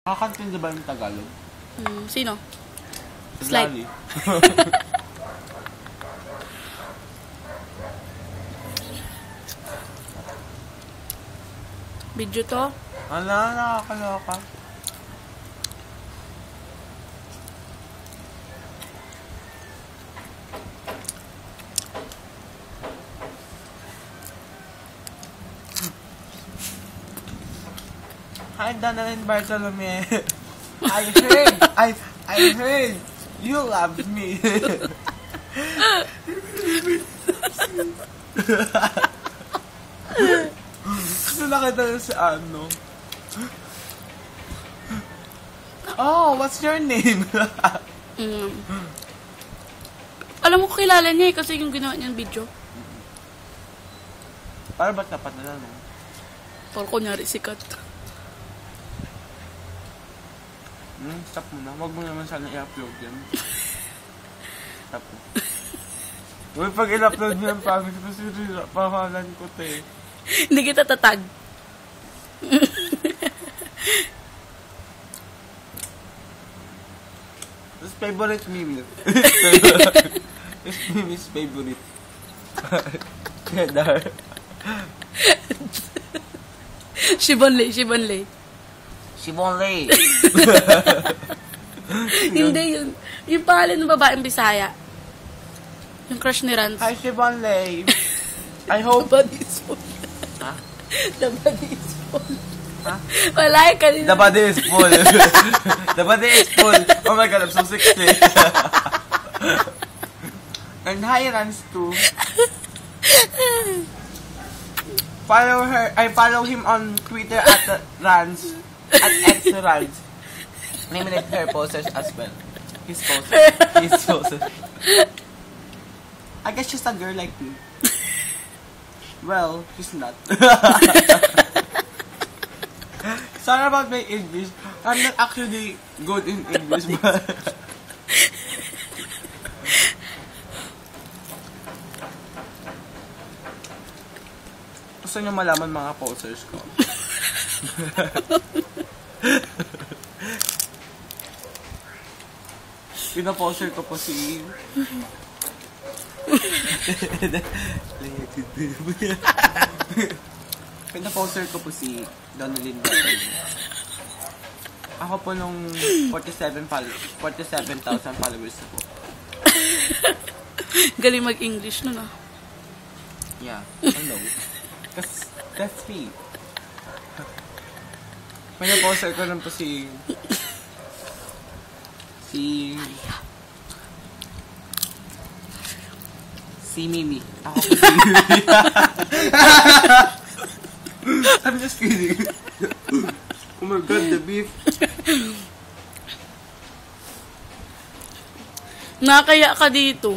Nakakantindi ba yung Tagalog? Sino? Slide. Video to? Ala, nakakaloka. Hi, Dana and Bartolome. I heard you loved me. Gusto nakita na si ano. Oh, what's your name? Alam mo ko kilala niya kasi yung ginawa niyang video. Para ba't dapat na lang? Para kunyari sikat. Stop mo na. Huwag mo naman sana i-upload yan. Stop mo. Uy, pag i-upload mo yan, pangit kasi pahalan ko to eh. Hindi kita tatag. This favorite meme. This meme is favorite. Kedar. Shibonley. Hindi yun. Yung pangalan ng babaeng Bisaya. Yung crush ni Rans. Hi, Shibonley. I hope... The body is full. Ha? The body is full. Ha? Wala yung kanina. The body is full. The body is full. Oh my God, I'm so sexy. And hi, Rans too. Follow her. I follow him on Twitter at Rans. At X-Rans. Name it her posters as well. His posters. I guess she's a girl like me. Well, she's not. Sorry about my English. I'm not actually good in English, but... Gusto niyo malaman mga posters ko? Pinaposter ko po si... Pinaposter ko po si Donalyn Battle. Ako po nung 47,000 followers na po. Galing mag-English nun ah. Yeah, I know. That's me. Pinaposter ko lang po si Mimi. Ako po si Mimi. I'm just kidding. Oh my God, the beef. Nakakaya ka dito.